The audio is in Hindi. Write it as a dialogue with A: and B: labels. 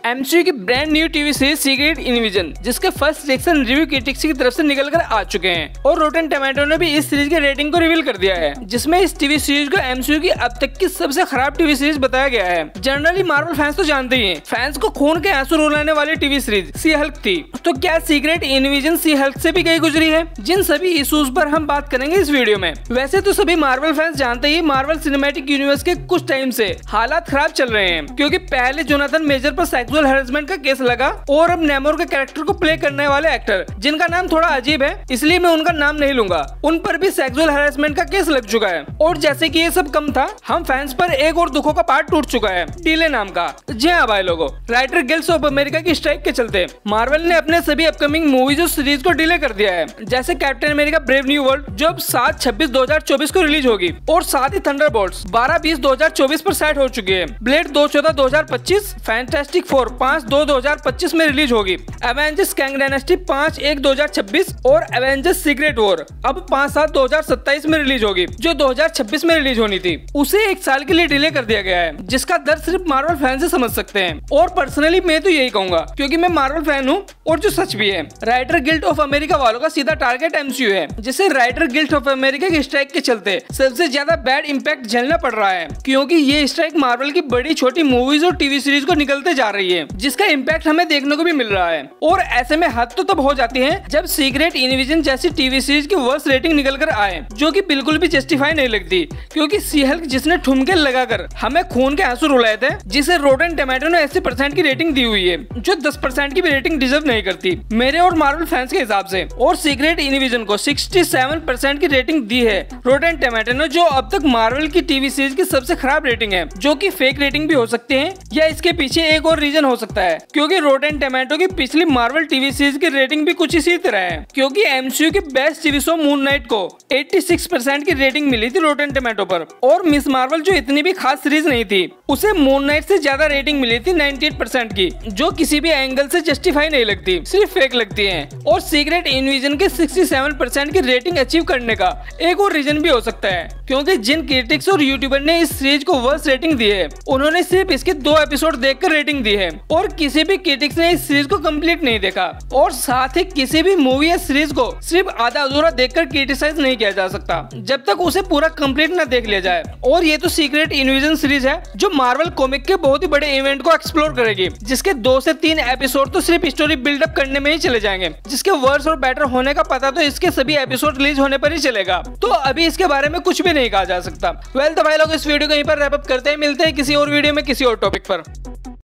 A: एमसीयू की brand new TV series secret इनविजन, जिसके फर्स्ट रिएक्शन रिव्यू क्रिटिक्स की तरफ से निकल कर आ चुके हैं और रोटेन टोमेटो ने भी इस सीरीज के रेटिंग को रिवील कर दिया है, जिसमें इस टीवी सीरीज को एमसीयू की अब तक की सबसे खराब टीवी सीरीज बताया गया है। जनरली मार्वल फैंस तो जानते ही हैं, फैंस को खून के आंसू रुलाने वाली टीवी सीरीज सी हल्क थी। तो क्या सीक्रेट इनविजन सी हल्क से भी गई गुजरी है? जिन सभी इश्यूज पर हम बात करेंगे इस वीडियो में। वैसे तो सभी मार्वल फैंस जानते ही मार्वल सिनेमैटिक यूनिवर्स के कुछ टाइम से हालात खराब चल रहे हैं, क्योंकि पहले जोनाथन मेजर पर सेक्सुअल हैरेसमेंट का केस लगा और अब नेमोर के कैरेक्टर को प्ले करने वाले एक्टर, जिनका नाम थोड़ा अजीब है इसलिए मैं उनका नाम नहीं लूंगा, उन पर भी सेक्सुअल हैरेसमेंट का केस लग चुका है। और जैसे कि ये सब कम था, हम फैंस पर एक और दुखों का पार्ट टूट चुका है, डीले नाम का। जी हाँ भाई लोगों, राइटर गिल्ड्स ऑफ अमेरिका की स्ट्राइक के चलते मार्वल ने अपने सभी अपकमिंग मूवीज और सीरीज को डिले कर दिया है, जैसे captain America brave new world जो अब 7/26/2024 को रिलीज होगी, और साथ ही थंडरबोल्ट्स 12/20/2024 पर सेट हो चुकी है। ब्लेड 2/14/2025, फैंटास्टिक 4 5/2/2025 में रिलीज होगी। एवेंजर्स कैंग डायनेस्टी 5/1/2026 और एवेंजर्स सीक्रेट वॉर अब 5/7/2027 में रिलीज होगी, जो 2026 में रिलीज होनी थी। उसे एक साल के लिए डिले कर दिया गया है, जिसका दर्द सिर्फ मार्वल फैन से समझ सकते हैं। और पर्सनली मैं तो यही कहूंगा, क्योंकि मैं मार्वल फैन हूँ और जो सच भी है, राइटर गिल्ड ऑफ अमेरिका वालों का सीधा टारगेट एमसीयू है, जिसे राइटर गिल्ड ऑफ अमेरिका की स्ट्राइक के चलते सबसे ज्यादा बैड इंपैक्ट झेलना पड़ रहा है, क्योंकि ये स्ट्राइक मार्वल की बड़ी छोटी मूवीज और टीवी सीरीज को निकलते जा रही है, जिसका इम्पैक्ट हमें देखने को भी मिल रहा है। और ऐसे में हद तो तब हो जाती है जब सीक्रेट इनविजन जैसी टीवी सीरीज की वर्स्ट रेटिंग निकल कर आए, जो कि बिल्कुल भी जस्टिफाई नहीं लगती, क्योंकि सी हल्क जिसने ठुमके लगाकर हमें खून के आंसू रुलाए थे, जिसे रोटेन टोमेटो ने 80% की रेटिंग दी हुई है, जो 10% की भी रेटिंग डिजर्व नहीं करती मेरे और मार्वल फैंस के हिसाब से। और सीक्रेट इनविजन को 67% की रेटिंग दी है रोटेन टोमेटो ने, जो अब तक मार्वल की टीवी सीरीज की सबसे खराब रेटिंग है, जो कि फेक रेटिंग भी हो सकती है, या इसके पीछे एक और रीजन हो सकता है, क्योंकि रोटेन टोमेटो की पिछली मार्वल टीवी सीरीज की रेटिंग भी कुछ इसी तरह है। क्योंकि एमसीयू के best TV show moon night को 86% की रेटिंग मिली थी रोटेन टोमेटो पर, और मिस मार्वल जो इतनी भी खास सीरीज नहीं थी, उसे मून नाइट से ज्यादा रेटिंग मिली थी 98% की, जो किसी भी एंगल से जस्टिफाई नहीं लगती, सिर्फ फेक लगती है। और सीक्रेट इनविजन के 67% की रेटिंग अचीव करने का एक और रीजन भी हो सकता है, क्योंकि जिन क्रिटिक्स और यूट्यूबर ने इस सीरीज को वर्स्ट रेटिंग दी है, उन्होंने सिर्फ इसके 2 एपिसोड देखकर रेटिंग दी है, और किसी भी क्रिटिक्स ने इस सीरीज को कंप्लीट नहीं देखा। और साथ ही किसी भी मूवी या सीरीज को सिर्फ आधा अधूरा देखकर क्रिटिसाइज नहीं किया जा सकता, जब तक उसे पूरा कंप्लीट न देख लिया जाए। और ये तो सीक्रेट इनविजन सीरीज है, जो मार्वल कॉमिक के बहुत ही बड़े इवेंट को एक्सप्लोर करेगी, जिसके 2 से 3 एपिसोड तो सिर्फ स्टोरी बिल्डअप करने में ही चले जाएंगे, जिसके वर्स और बेटर होने का पता तो इसके सभी एपिसोड रिलीज होने पर ही चलेगा। तो अभी इसके बारे में कुछ भी नहीं कहा जा सकता। वेल तो भाई लोग, इस वीडियो को यहीं पर रैप अप करते हैं, मिलते हैं किसी और वीडियो में किसी और टॉपिक पर।